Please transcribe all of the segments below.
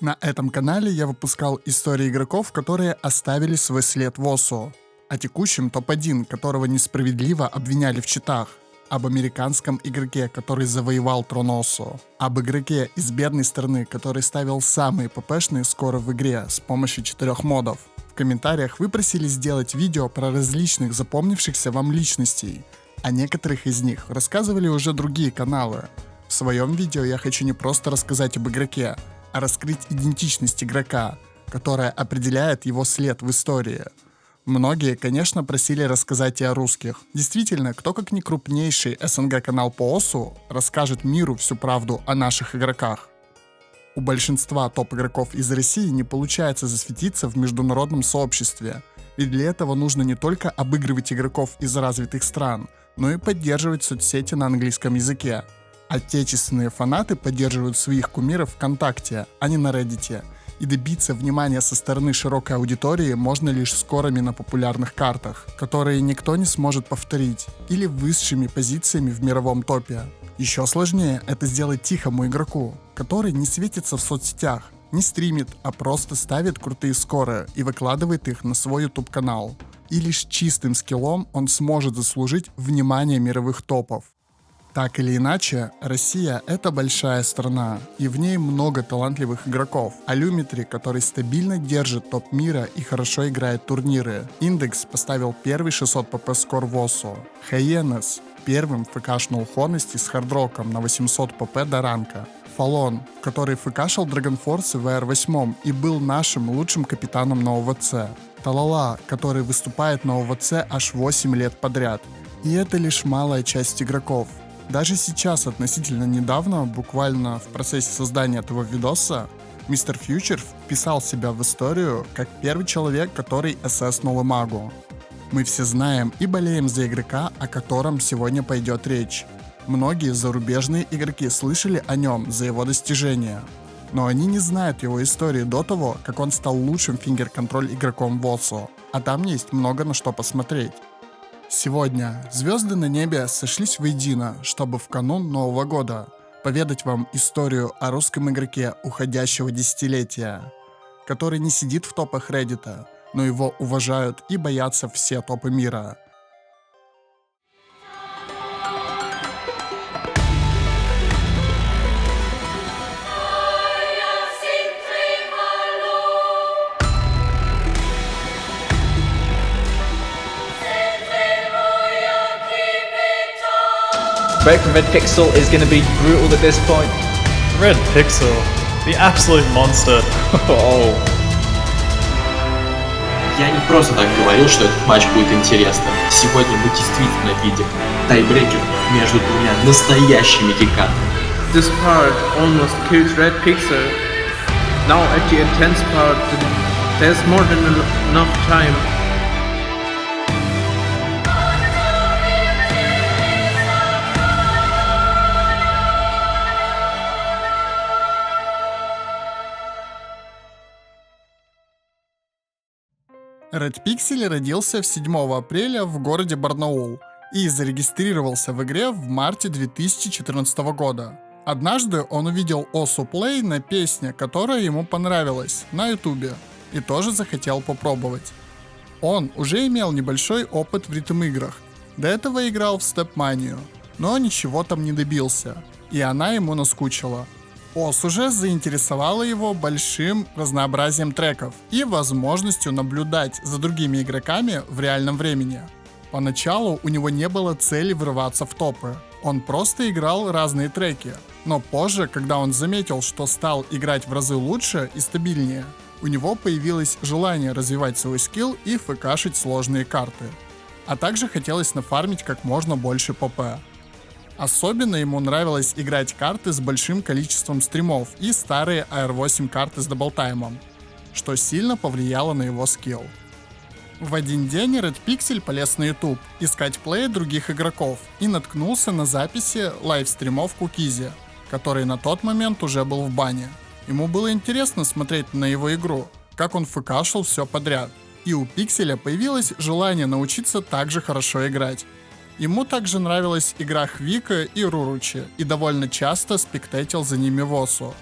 На этом канале я выпускал истории игроков, которые оставили свой след в ОСУ. О текущем топ-1, которого несправедливо обвиняли в читах. Об американском игроке, который завоевал трон ОСУ. Об игроке из бедной страны, который ставил самые ППшные скоры в игре с помощью 4 модов. В комментариях вы просили сделать видео про различных запомнившихся вам личностей. О некоторых из них рассказывали уже другие каналы. В своем видео я хочу не просто рассказать об игроке, а раскрыть идентичность игрока, которая определяет его след в истории. Многие, конечно, просили рассказать и о русских. Действительно, кто как не крупнейший СНГ канал по ОСУ расскажет миру всю правду о наших игроках. У большинства топ-игроков из России не получается засветиться в международном сообществе, ведь для этого нужно не только обыгрывать игроков из развитых стран, но и поддерживать соцсети на английском языке. Отечественные фанаты поддерживают своих кумиров ВКонтакте, а не на Reddit, и добиться внимания со стороны широкой аудитории можно лишь скорами на популярных картах, которые никто не сможет повторить, или высшими позициями в мировом топе. Еще сложнее это сделать тихому игроку, который не светится в соцсетях, не стримит, а просто ставит крутые скоры и выкладывает их на свой YouTube канал. И лишь чистым скиллом он сможет заслужить внимание мировых топов. Так или иначе, Россия — это большая страна, и в ней много талантливых игроков. Алюметри, который стабильно держит топ мира и хорошо играет турниры. Индекс поставил первый 600 pp скор в ОСУ. Хайенес первым фкшнул Хонести с хардроком на 800 pp до ранка. Фалон, который фкшил Драгонфорсы в AR8 и был нашим лучшим капитаном на ОВЦ. Талала, который выступает на ОВЦ аж 8 лет подряд. И это лишь малая часть игроков. Даже сейчас, относительно недавно, буквально в процессе создания этого видоса, Мистер Фьючер вписал себя в историю как первый человек, который ССнул Имагу. Мы все знаем и болеем за игрока, о котором сегодня пойдет речь. Многие зарубежные игроки слышали о нем за его достижения, но они не знают его истории до того, как он стал лучшим фингер-контроль игроком в ОСУ, а там есть много на что посмотреть. Сегодня звезды на небе сошлись воедино, чтобы в канун Нового года поведать вам историю о русском игроке уходящего десятилетия, который не сидит в топах Reddit, но его уважают и боятся все топы мира. Break from Red Pixel is going to be brutal at this point. Red Pixel, the absolute monster. Oh. Я не просто так говорил, что этот матч будет интересным. Сегодня мы действительно видим тайбрекер между двумя настоящими гигантами. This part almost kills Red Pixel. Now at the intense part, there's more than enough time. Red Pixel родился 7 апреля в городе Барнаул и зарегистрировался в игре в марте 2014 года. Однажды он увидел ОСУ Play на песне, которая ему понравилась, на ютубе, и тоже захотел попробовать. Он уже имел небольшой опыт в ритм-играх, до этого играл в Stepmania, но ничего там не добился, и она ему наскучила. ОС уже заинтересовало его большим разнообразием треков и возможностью наблюдать за другими игроками в реальном времени. Поначалу у него не было цели врываться в топы, он просто играл разные треки, но позже, когда он заметил, что стал играть в разы лучше и стабильнее, у него появилось желание развивать свой скилл и фкшить сложные карты. А также хотелось нафармить как можно больше ПП. Особенно ему нравилось играть карты с большим количеством стримов и старые AR8 карты с даблтаймом, что сильно повлияло на его скилл. В один день Red Pixel полез на YouTube искать плей других игроков и наткнулся на записи лайвстримов Кукизи, который на тот момент уже был в бане. Ему было интересно смотреть на его игру, как он фкшил все подряд, и у Пикселя появилось желание научиться так же хорошо играть. Ему также нравилась игра Хвика и Руручи, и довольно часто спектатил за ними в ОСУ.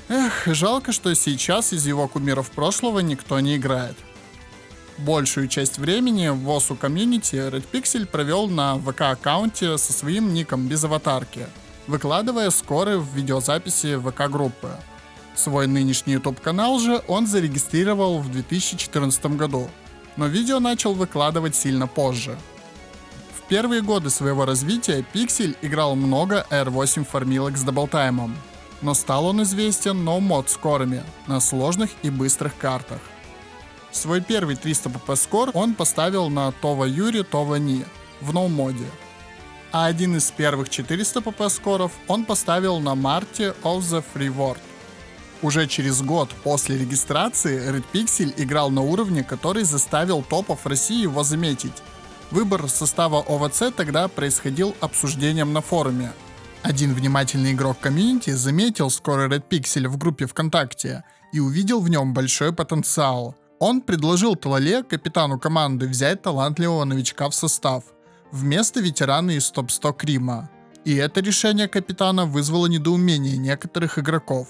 Эх, жалко, что сейчас из его кумиров прошлого никто не играет. Большую часть времени в WOSU комьюнити Red Pixel провел на ВК-аккаунте со своим ником без аватарки, выкладывая скоры в видеозаписи ВК-группы. Свой нынешний YouTube-канал же он зарегистрировал в 2014 году, но видео начал выкладывать сильно позже. В первые годы своего развития Pixel играл много R8 формилок с даблтаймом, но стал он известен ноу-мод скорами на сложных и быстрых картах. Свой первый 300 pp скор он поставил на Това Юри Това Ни в ноу-моде, а один из первых 400 pp скоров он поставил на Марте of the Free World. Уже через год после регистрации Red Pixel играл на уровне, который заставил топов России его заметить. Выбор состава ОВЦ тогда происходил обсуждением на форуме. Один внимательный игрок комьюнити заметил скорый Red Pixel в группе ВКонтакте и увидел в нем большой потенциал. Он предложил Талале, капитану команды, взять талантливого новичка в состав, вместо ветерана из топ-100 Крима. И это решение капитана вызвало недоумение некоторых игроков.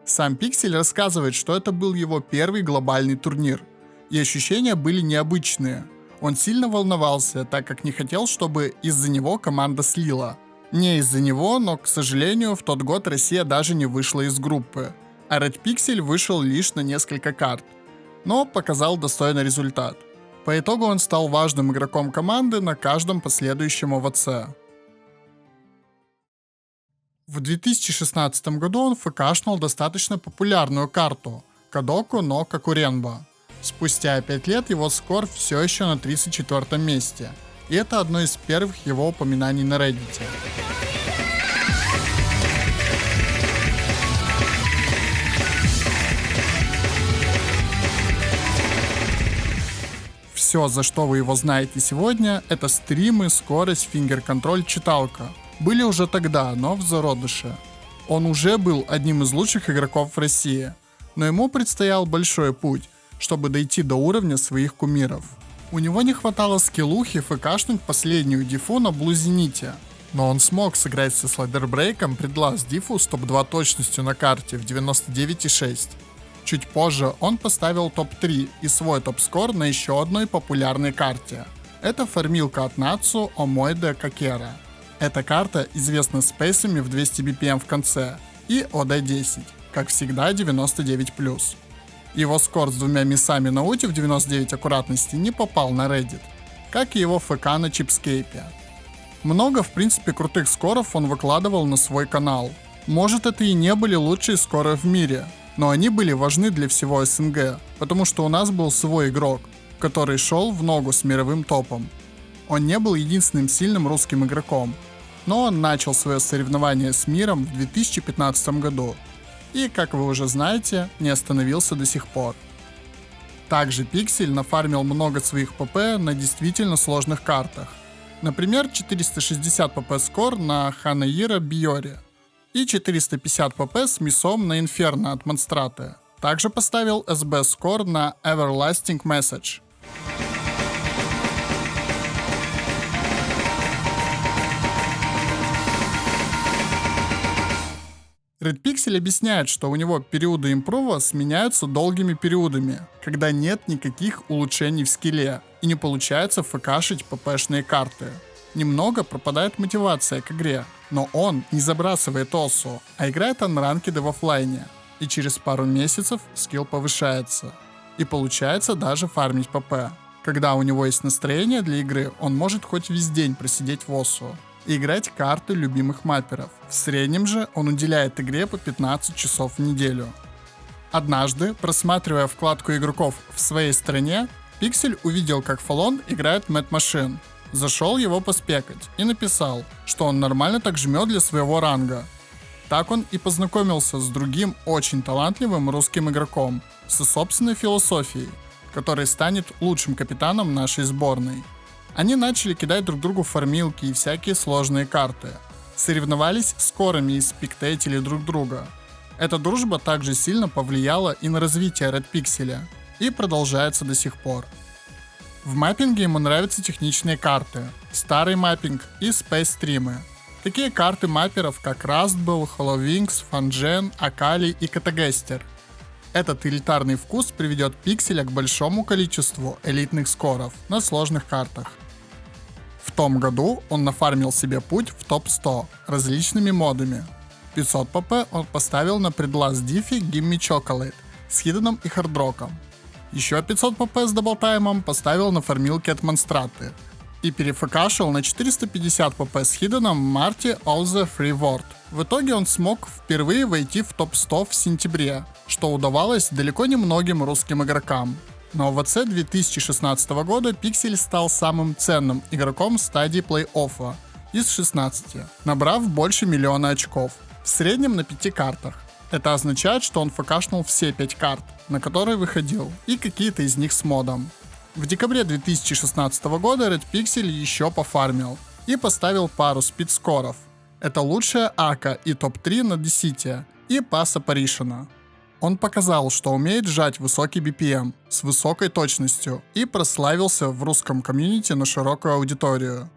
Сам Pixel рассказывает, что это был его первый глобальный турнир, и ощущения были необычные. Он сильно волновался, так как не хотел, чтобы из-за него команда слила. Не из-за него, но, к сожалению, в тот год Россия даже не вышла из группы, а Red Pixel вышел лишь на несколько карт, но показал достойный результат. По итогу он стал важным игроком команды на каждом последующем ОВЦ. В 2016 году он фкшнул достаточно популярную карту Кадоку но Какуренба. Спустя 5 лет его скор все еще на 34 месте, и это одно из первых его упоминаний на Reddit. Все, за что вы его знаете сегодня, это стримы, скорость, фингер-контроль, читалка. Были уже тогда, но в зародыше. Он уже был одним из лучших игроков в России, но ему предстоял большой путь, чтобы дойти до уровня своих кумиров. У него не хватало скиллухи фкшнуть последнюю дифу на Блу Зените, но он смог сыграть со слайдербрейком предлаз дифу с топ-2 точностью на карте в 99,6. Чуть позже он поставил топ-3 и свой топ-скор на еще одной популярной карте. Это формилка от Natsu Omoide Kakera. Эта карта известна спейсами в 200 BPM в конце и OD10, как всегда 99+. Его скор с двумя миссами на ульте в 99 аккуратности не попал на Reddit, как и его ФК на Чипскейпе. Много, в принципе, крутых скоров он выкладывал на свой канал. Может, это и не были лучшие скоры в мире, но они были важны для всего СНГ, потому что у нас был свой игрок, который шел в ногу с мировым топом. Он не был единственным сильным русским игроком, но он начал свое соревнование с миром в 2015 году и, как вы уже знаете, не остановился до сих пор. Также Pixel нафармил много своих ПП на действительно сложных картах. Например, 460 ПП скор на Ханаира Биоре и 450 ПП с миссом на Инферно от Монстраты. Также поставил СБ скор на Everlasting Message. Red Pixel объясняет, что у него периоды импрува сменяются долгими периодами, когда нет никаких улучшений в скилле и не получается фкшить ППшные карты. Немного пропадает мотивация к игре, но он не забрасывает ОСУ, а играет анранкеды в оффлайне, и через пару месяцев скилл повышается. И получается даже фармить ПП. Когда у него есть настроение для игры, он может хоть весь день просидеть в ОСУ и играть карты любимых мапперов. В среднем же он уделяет игре по 15 часов в неделю. Однажды, просматривая вкладку игроков в своей стране, Pixel увидел, как Фалон играет Mad Machine. Зашел его поспекать и написал, что он нормально так жмет для своего ранга. Так он и познакомился с другим очень талантливым русским игроком со собственной философией, который станет лучшим капитаном нашей сборной. Они начали кидать друг другу фармилки и всякие сложные карты. Соревновались скорами и спектейтили друг друга. Эта дружба также сильно повлияла и на развитие Red Pixel, и продолжается до сих пор. В маппинге ему нравятся техничные карты, старый маппинг и спейс-стримы. Такие карты мапперов, как Rustbell, HoloWings, FunGen, Akali и Katagester. Этот элитарный вкус приведет пикселя к большому количеству элитных скоров на сложных картах. В том году он нафармил себе путь в топ-100 различными модами. 500 pp он поставил на предлаз Diffy Gimme Chocolate с хиденом и хардроком. Еще 500 pp с даблтаймом поставил на фармилке от Монстраты и перефкашил на 450 pp с хиденом Марти All the Free World. В итоге он смог впервые войти в топ-100 в сентябре, что удавалось далеко не многим русским игрокам. На ОВЦ 2016 года Пиксель стал самым ценным игроком стадии плей-оффа из 16, набрав больше 1 000 000 очков, в среднем на 5 картах. Это означает, что он фкашнул все 5 карт, на которые выходил, и какие-то из них с модом. В декабре 2016 года Red Pixel еще пофармил и поставил пару спидскоров. Это лучшая АКа и топ-3 на Десите и пас Апаришена. Он показал, что умеет сжать высокий BPM с высокой точностью и прославился в русском комьюнити на широкую аудиторию.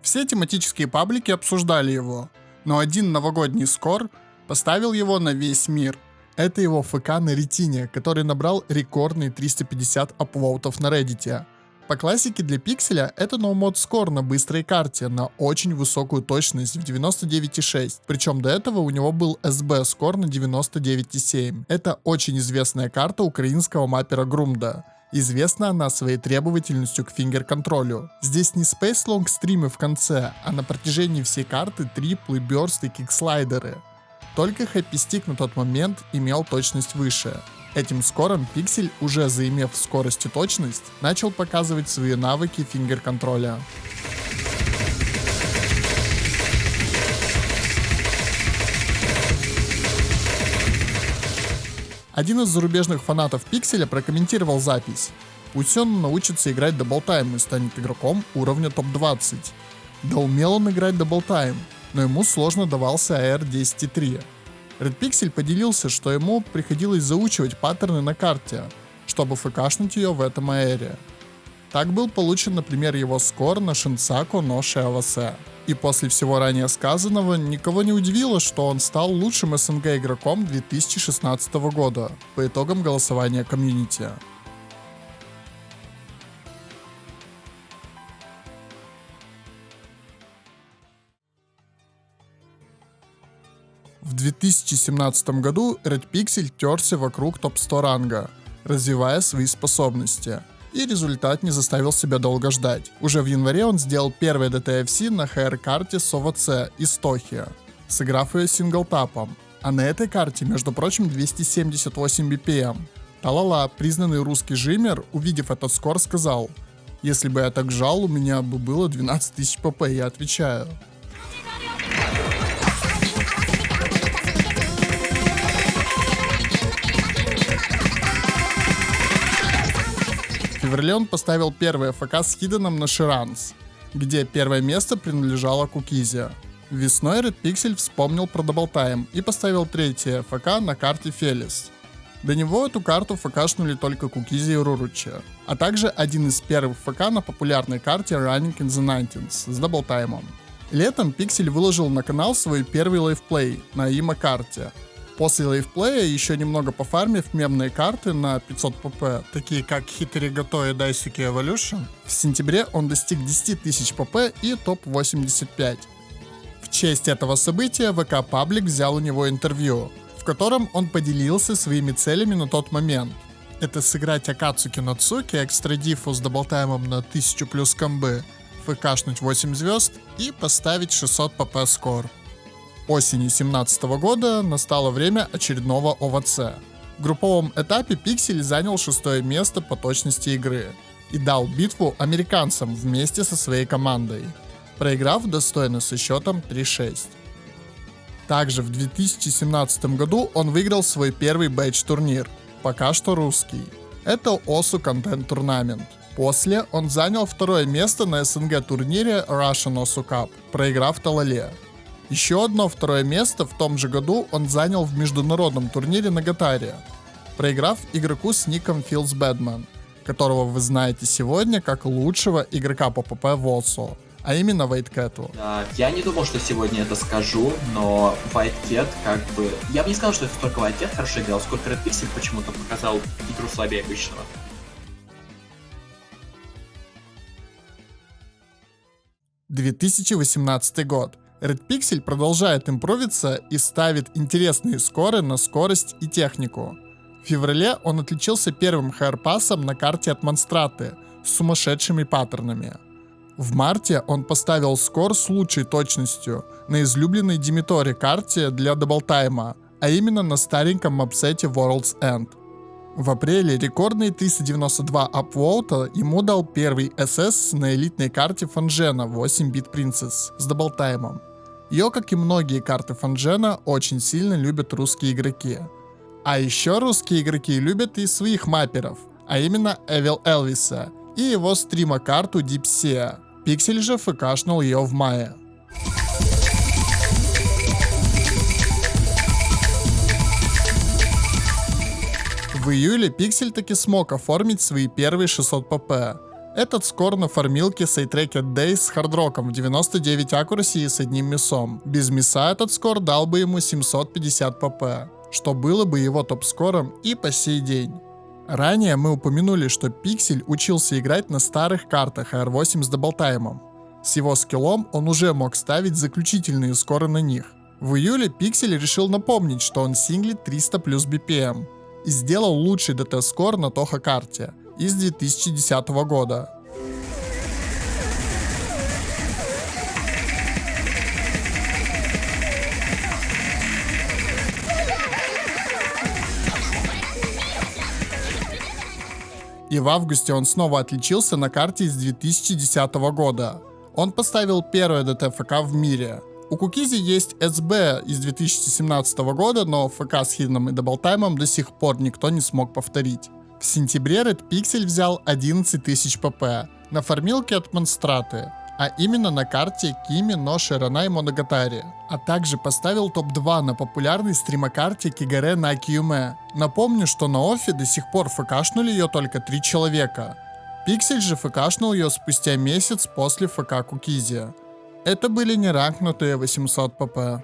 Все тематические паблики обсуждали его, но один новогодний скор поставил его на весь мир. Это его ФК на ретине, который набрал рекордные 350 апвоутов на Reddit. По классике для пикселя это ноумод скор на быстрой карте на очень высокую точность в 99,6. Причем до этого у него был SB скор на 99,7. Это очень известная карта украинского маппера Грумда. Известна она своей требовательностью к фингер-контролю. Здесь не Space Long стримы в конце, а на протяжении всей карты триплы, бёрсты, кикслайдеры. Только Happy Stick на тот момент имел точность выше. Этим скором Пиксель, уже заимев скорость и точность, начал показывать свои навыки фингер-контроля. Один из зарубежных фанатов Пикселя прокомментировал запись. Пусть он научится играть даблтайм и станет игроком уровня топ-20. Да умел он играть даблтайм, но ему сложно давался AR-10.3. Red Pixel поделился, что ему приходилось заучивать паттерны на карте, чтобы фкашнуть ее в этом аэре. Так был получен, например, его скор на Шинсаку но Шиавасе. И после всего ранее сказанного, никого не удивило, что он стал лучшим СНГ игроком 2016 года по итогам голосования комьюнити. В 2017 году Red Pixel терся вокруг топ-100 ранга, развивая свои способности. И результат не заставил себя долго ждать. Уже в январе он сделал первый DTFC на HR-карте с ОВЦ из Тохи, сыграв ее синглтапом. А на этой карте, между прочим, 278 BPM. Талала, признанный русский жимер, увидев этот скор, сказал: «Если бы я так жал, у меня бы было 12 000 pp, я отвечаю». В феврале он поставил первое ФК с хиденом на Ширанс, где первое место принадлежало Кукизе. Весной Red Pixel вспомнил про даблтайм и поставил третье ФК на карте Фелис. До него эту карту фкшнули только Кукизе и Руручи, а также один из первых ФК на популярной карте Running in the 90s с даблтаймом. Летом Pixel выложил на канал свой первый лайфплей на Има карте. После лайфплея, еще немного пофармив мемные карты на 500 pp, такие как Хитеригато и Daisuke Evolution, в сентябре он достиг 10 000 pp и топ-85. В честь этого события ВК Паблик взял у него интервью, в котором он поделился своими целями на тот момент. Это сыграть Акацуки на Цуки, экстра дифу с даблтаймом на 1000 плюс комбы, фкшнуть 8 звезд и поставить 600 pp скор. Осенью 2017 года настало время очередного ОВЦ. В групповом этапе Пиксель занял 6-е место по точности игры и дал битву американцам вместе со своей командой, проиграв достойно со счетом 3-6. Также в 2017 году он выиграл свой первый бэдж-турнир, пока что русский. Это ОСУ Контент Турнамент. После он занял 2-е место на СНГ турнире Russian OSU Cup, проиграв Талале. Еще одно 2-е место в том же году он занял в международном турнире на Гатаре, проиграв игроку с ником Feels Badman, которого вы знаете сегодня как лучшего игрока по ПП в ОСУ, а именно Wildcat. Я не думал, что сегодня это скажу, но Wildcat Я бы не сказал, что это только Wildcat хорошо играл, сколько Red Pixel почему-то показал игру слабее обычного. — 2018 год. Red Pixel продолжает импровиться и ставит интересные скоры на скорость и технику. В феврале он отличился первым хайрпассом на карте от Монстраты с сумасшедшими паттернами. В марте он поставил скор с лучшей точностью на излюбленной Димитори карте для даблтайма, а именно на стареньком мапсете World's End. В апреле рекордные 392 апвоута ему дал первый SS на элитной карте Фанжена 8-бит Princess с даблтаймом. Ее, как и многие карты Фанжена, очень сильно любят русские игроки. А еще русские игроки любят и своих мапперов, а именно Evil Элвиса и его стрима-карту Deep Sea. Pixel же фкшнул ее в мае. В июле Pixel таки смог оформить свои первые 600 pp. Этот скор на фармилке Saytracked Days с хардроком в 99 аккурасии с одним миссом. Без мисса этот скор дал бы ему 750 pp, что было бы его топ-скором и по сей день. Ранее мы упомянули, что Pixel учился играть на старых картах R8 с даблтаймом. С его скиллом он уже мог ставить заключительные скоры на них. В июле Pixel решил напомнить, что он синглит 300 плюс BPM и сделал лучший ДТ-скор на Тоха карте из 2010 года. И в августе он снова отличился на карте из 2010 года. Он поставил первое ДТ-ФК в мире. У Кукизи есть СБ из 2017 года, но ФК с хидном и даблтаймом до сих пор никто не смог повторить. В сентябре Red Pixel взял 11 тысяч pp на фармилке от Монстраты, а именно на карте Кими, Ноши, Ранай, Моногатари, а также поставил топ-2 на популярной стримокарте Кигаре на Киюме. Напомню, что на оффе до сих пор фкшнули ее только 3 человека. Pixel же фкшнул ее спустя месяц после ФК Кукизи. Это были не ранкнутые 800 pp.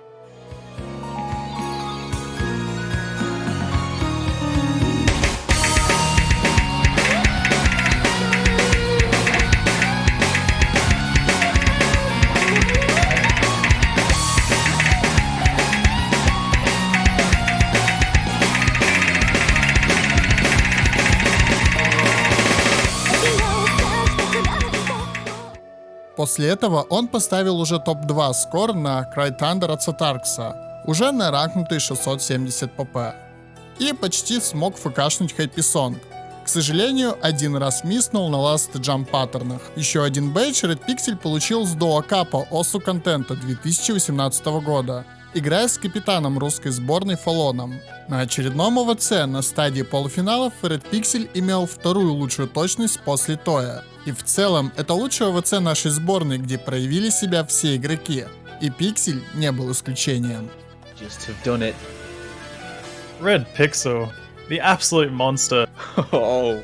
После этого он поставил уже топ-2 скор на Cry Thunder от Сатаркса, уже на ранкнутый 670 pp. И почти смог фкшнуть Happy Song. К сожалению, один раз мисснул на Last Jump паттернах. Еще один бейдж Red Pixel получил с Дуа Капа Осу контента 2018 года, играя с капитаном русской сборной Фалоном. На очередном ОВЦ на стадии полуфиналов Red Pixel имел вторую лучшую точность после Тоя. И в целом это лучший ОВЦ нашей сборной, где проявили себя все игроки. И Pixel не был исключением. Just have done it. Red Pixel, the absolute monster. Oh.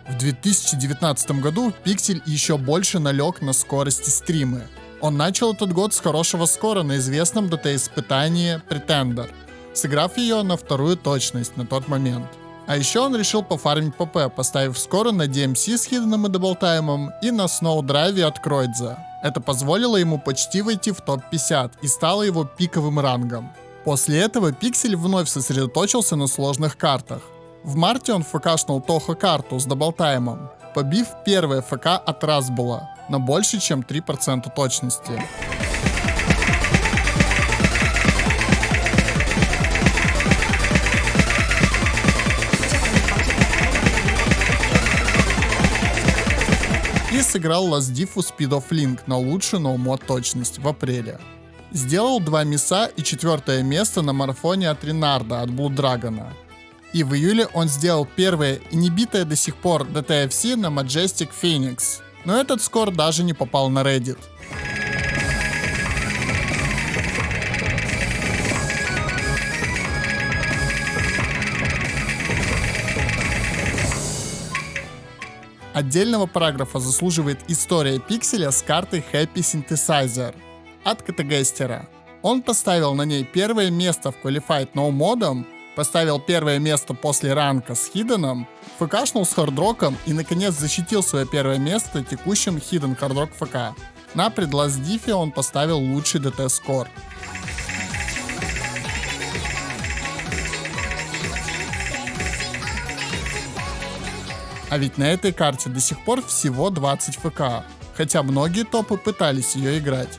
В 2019 году Pixel еще больше налег на скорости стримы. Он начал этот год с хорошего скора на известном ДТ-испытании Pretender, сыграв ее на вторую точность на тот момент. А еще он решил пофармить ПП, поставив скоро на DMC с хидном и даблтаймом и на сноудрайве от Кройдза. Это позволило ему почти войти в топ-50 и стало его пиковым рангом. После этого Pixel вновь сосредоточился на сложных картах. В марте он фкшнул Тоха карту с даблтаймом, побив первое ФК от Разбула на больше чем 3% точности. И сыграл Last Diffu Speed of Link на лучшую ноумод точность в апреле. Сделал 2 мисса и 4 место на марафоне от Ренарда от Blue Dragon. И в июле он сделал первое и не битое до сих пор DTFC на Majestic Phoenix. Но этот скор даже не попал на Reddit. Отдельного параграфа заслуживает история пикселя с картой Happy Synthesizer от Катагестера. Он поставил на ней первое место в Qualified No модом, поставил первое место после ранка с Хиденом, фкшнул с хардроком и наконец защитил свое первое место текущим Hidden Hard Rock ФК. На предласт дифе он поставил лучший ДТ-скор. А ведь на этой карте до сих пор всего 20 ФК, хотя многие топы пытались ее играть.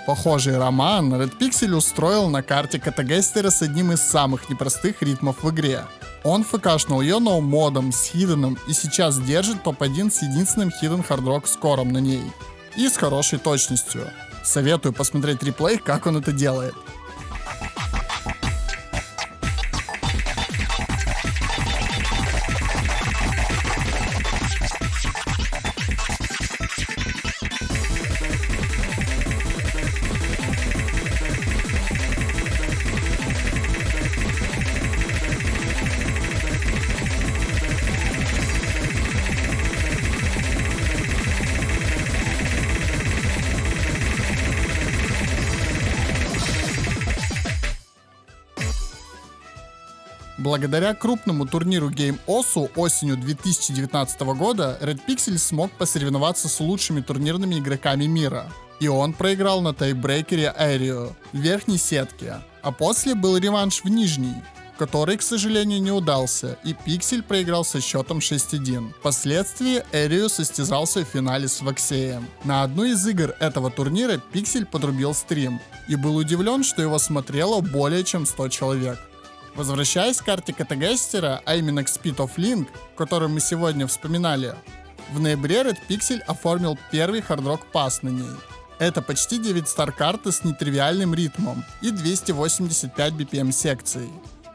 Похожий роман Red Pixel устроил на карте Катагестера с одним из самых непростых ритмов в игре. Он фкшнул ее ноу-модом с хиденом и сейчас держит топ-1 с единственным Hidden Hard Rock скором на ней. И с хорошей точностью. Советую посмотреть реплей, как он это делает. Благодаря крупному турниру Game OSU осенью 2019 года Red Pixel смог посоревноваться с лучшими турнирными игроками мира. И он проиграл на тайбрейкере Aereo в верхней сетке, а после был реванш в нижней, который, к сожалению, не удался, и Pixel проиграл со счетом 6-1. Впоследствии Aereo состязался в финале с Ваксеем. На одну из игр этого турнира Pixel подрубил стрим и был удивлен, что его смотрело более чем 100 человек. Возвращаясь к карте Катагестера, а именно к Speed of Link, которую мы сегодня вспоминали, в ноябре Red Pixel оформил первый хардрок пас на ней. Это почти 9-стар карта с нетривиальным ритмом и 285 BPM секцией.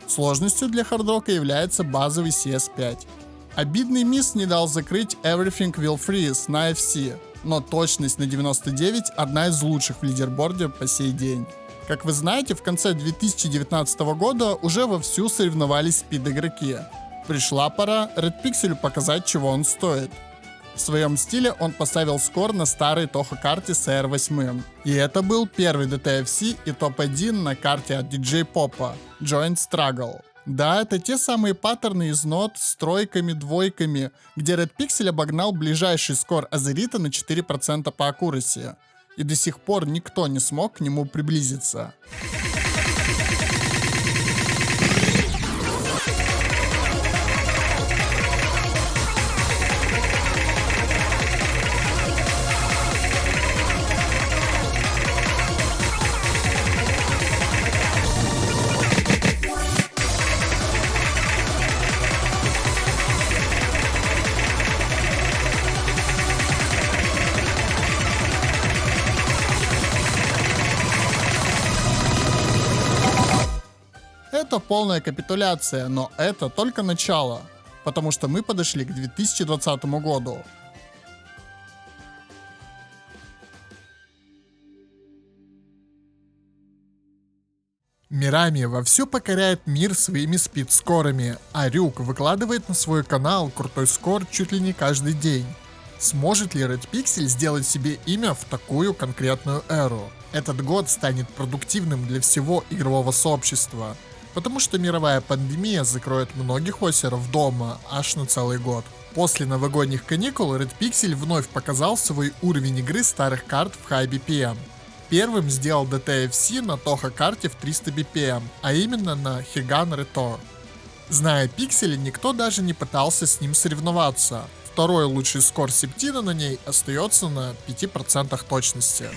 Сложностью для хардрока является базовый CS5. Обидный мисс не дал закрыть Everything Will Freeze на FC, но точность на 99 одна из лучших в лидерборде по сей день. Как вы знаете, в конце 2019 года уже вовсю соревновались спид-игроки. Пришла пора Red Pixel показать, чего он стоит. В своем стиле он поставил скор на старой Toho-карте с AR8. И это был первый DTFC и топ-1 на карте от DJ Poppa Joint Struggle. Да, это те самые паттерны из нот с тройками, двойками, где Red Pixel обогнал ближайший скор Азерита на 4% по аккураси. И до сих пор никто не смог к нему приблизиться. Это полная капитуляция, но это только начало, потому что мы подошли к 2020 году. Мирами вовсю покоряет мир своими спид-скорами, а Рюк выкладывает на свой канал крутой скор чуть ли не каждый день. Сможет ли Red Pixel сделать себе имя в такую конкретную эру? Этот год станет продуктивным для всего игрового сообщества, потому что мировая пандемия закроет многих осеров дома аж на целый год. После новогодних каникул Red Pixel вновь показал свой уровень игры старых карт в High BPM. Первым сделал DTFC на Toho-карте в 300 BPM, а именно на Higan Retor. Зная пиксели, никто даже не пытался с ним соревноваться. Второй лучший скор Септина на ней остается на 5% точности.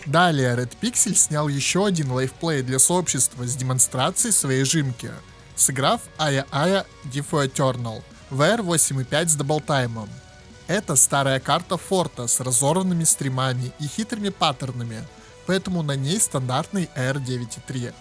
Далее Red Pixel снял еще один лайфплей для сообщества с демонстрацией своей жимки, сыграв Aya Aya Diffo Eternal в R8.5 с даблтаймом. Это старая карта форта с разорванными стримами и хитрыми паттернами, поэтому на ней стандартный R9.3.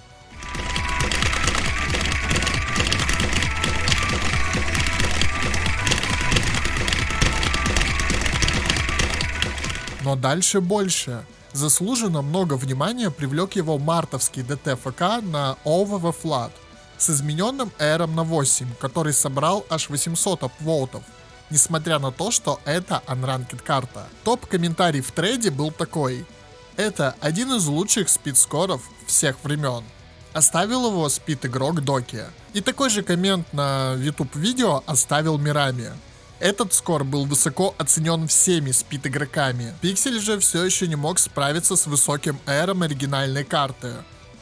Но дальше больше. Заслуженно много внимания привлек его мартовский ДТ-ФК на Over the Flood с измененным AR на 8, который собрал аж 800 апвоутов, несмотря на то, что это unranked карта. Топ-комментарий в трейде был такой: это один из лучших спидскоров всех времен. Оставил его спид-игрок Доки. И такой же коммент на YouTube видео оставил Мирами. Этот скор был высоко оценен всеми спид-игроками. Pixel же все еще не мог справиться с высоким AR оригинальной карты.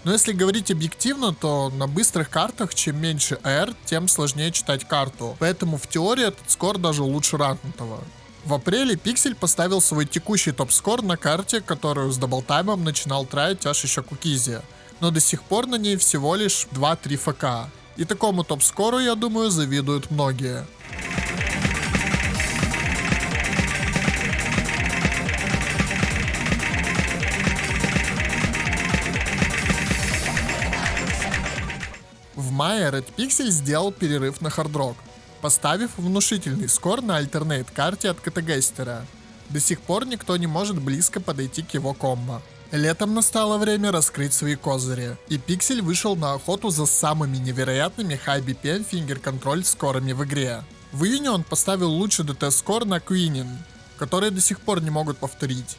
Но если говорить объективно, то на быстрых картах чем меньше AR, тем сложнее читать карту. Поэтому в теории этот скор даже лучше ранкнутого. В апреле Pixel поставил свой текущий топ-скор на карте, которую с даблтаймом начинал траить аж еще Кукизи. Но до сих пор на ней всего лишь 2-3 ФК. И такому топ-скору, я думаю, завидуют многие. В мае Red Pixel сделал перерыв на хардрок, поставив внушительный скор на альтернейт карте от Катагестера. До сих пор никто не может близко подойти к его комбо. Летом настало время раскрыть свои козыри, и Pixel вышел на охоту за самыми невероятными High BPM Finger Control скорами в игре. В июне он поставил лучший ДТ-скор на Queenin, который до сих пор не могут повторить.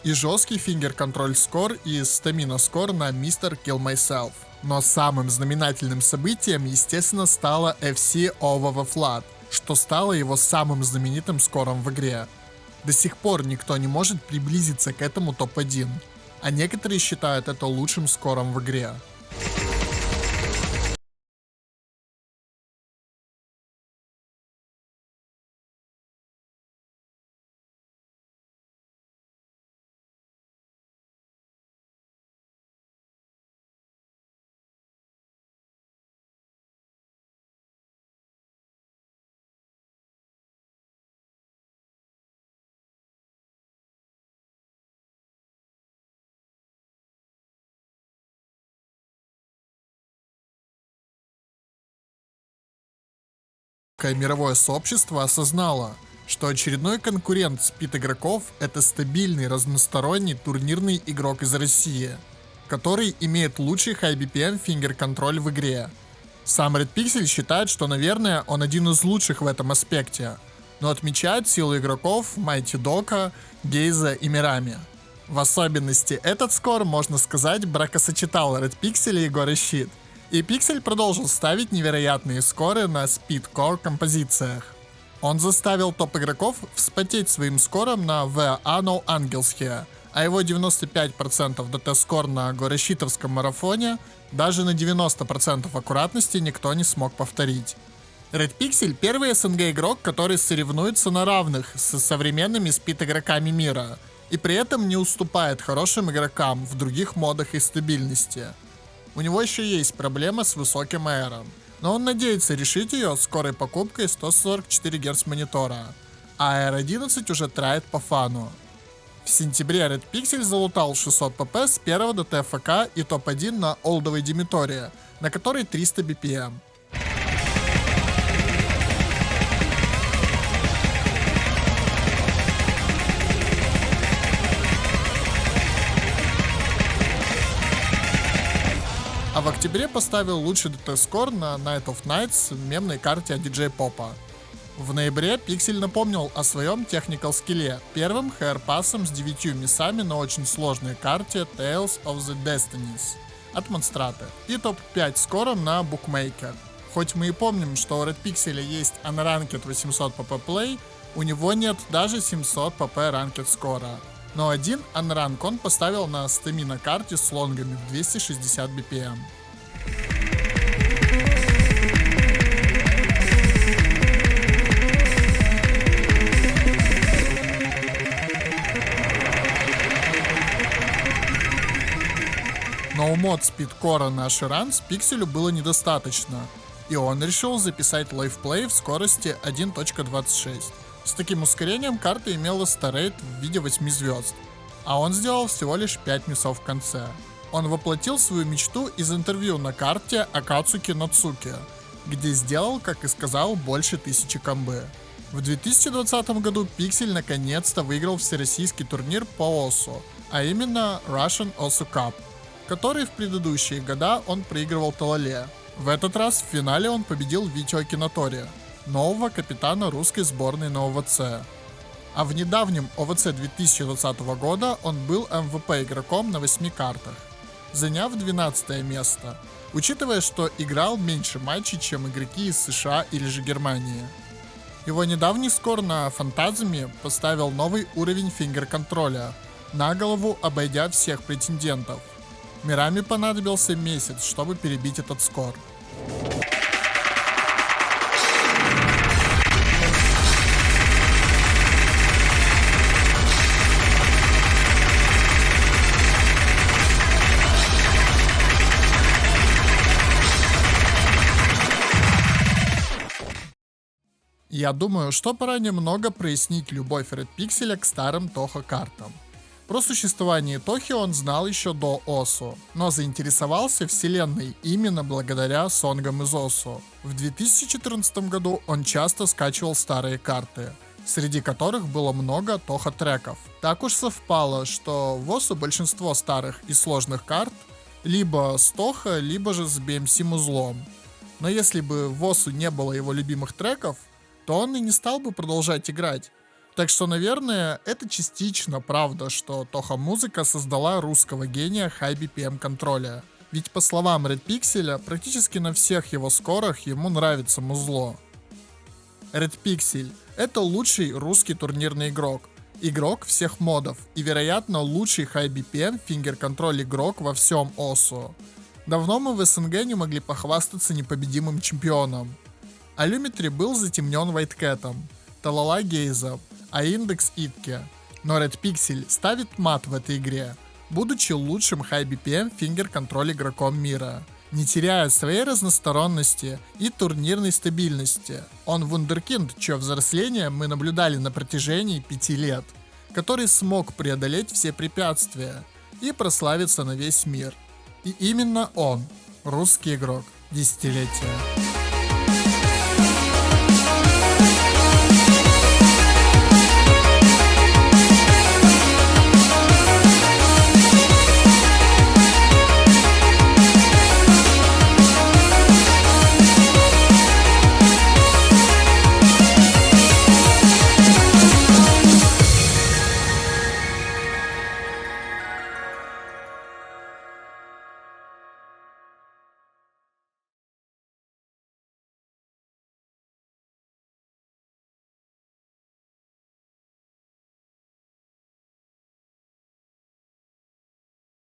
И жесткий Finger Control Score и Stamina Score на Mr. Kill Myself. Но самым знаменательным событием, естественно, стало FC Over the Flood, что стало его самым знаменитым скором в игре. До сих пор никто не может приблизиться к этому топ-1, а некоторые считают это лучшим скором в игре. Мировое сообщество осознало, что очередной конкурент спид-игроков — это стабильный разносторонний турнирный игрок из России, который имеет лучший High BPM Finger Control в игре. Сам Red Pixel считает, что, наверное, он один из лучших в этом аспекте, но отмечает силу игроков Mighty Doka, Гейза и Мирами. В особенности этот скор, можно сказать, бракосочетал Red Pixel и Горы Щит. И Pixel продолжил ставить невероятные скоры на спид-кор композициях. Он заставил топ-игроков вспотеть своим скором на The Anno Angelshe, а его 95% ДТ-скор на горощитовском марафоне даже на 90% аккуратности никто не смог повторить. Red Pixel — первый СНГ игрок, который соревнуется на равных с современными спид-игроками мира, и при этом не уступает хорошим игрокам в других модах и стабильности. У него еще есть проблема с высоким AR, но он надеется решить ее скорой покупкой 144 Гц монитора, а AR11 уже трает по фану. В сентябре Red Pixel залутал 600 pp с первого ДТ-ФК и топ-1 на олдовой Димитории, на которой 300 BPM. А в октябре поставил лучший ДТ-скор на Night of Nights мемной карте от DJ Pop'а. В ноябре Pixel напомнил о своем technical скилле первым хайр-пассом с 9 миссами на очень сложной карте Tales of the Destinies от Monstrate и топ-5 скором на Bookmaker. Хоть мы и помним, что у Red Pixel есть unranked 800 pp play, у него нет даже 700 pp ranked скора. Но один unrank он поставил на Stamina карте с лонгами в 260 BPM. Но у мод спидкора на Ширанс Pixel было недостаточно. и он решил записать лайфплей в скорости 1.26. С таким ускорением карта имела старрейт в виде 8 звезд, а он сделал всего лишь 5 миссов в конце. Он воплотил свою мечту из интервью на карте Акацуки Нацуки, где сделал, как и сказал, больше 1000 комбы. В 2020 году Pixel наконец-то выиграл всероссийский турнир по ОСУ, а именно Russian OSU Cup, который в предыдущие года он проигрывал Талале. В этот раз в финале он победил Витю Акинатори, нового капитана русской сборной на ОВЦ. А в недавнем ОВЦ 2020 года он был МВП игроком на 8 картах, заняв 12 место, учитывая, что играл меньше матчей, чем игроки из США или же Германии. Его недавний скор на Фантазме поставил новый уровень фингер-контроля, на голову обойдя всех претендентов. Мирами понадобился месяц, чтобы перебить этот скор. Я думаю, что пора немного прояснить любовь Red Pixel к старым Toho картам. Про существование Тохи он знал еще до ОСУ, но заинтересовался вселенной именно благодаря сонгам из ОСУ. В 2014 году он часто скачивал старые карты, среди которых было много Toho треков. Так уж совпало, что в ОСУ большинство старых и сложных карт либо с Toho, либо же с BMC узлом. Но если бы в ОСУ не было его любимых треков, то он и не стал бы продолжать играть. Так что, наверное, это частично правда, что Toho Музыка создала русского гения High BPM контроля. Ведь по словам Red Pixel, практически на всех его скорах ему нравится музло. Red Pixel — это лучший русский турнирный игрок, игрок всех модов и, вероятно, лучший High BPM фингер-контроль игрок во всем ОСУ. Давно мы в СНГ не могли похвастаться непобедимым чемпионом. Алюметри был затемнен Вайткэтом, Талала Гейзом, а индекс Итке. Но Red Pixel ставит мат в этой игре, будучи лучшим High BPM фингер-контроль игроком мира, не теряя своей разносторонности и турнирной стабильности. Он вундеркинд, чье взросление мы наблюдали на протяжении 5 лет, который смог преодолеть все препятствия и прославиться на весь мир. И именно он, русский игрок десятилетия.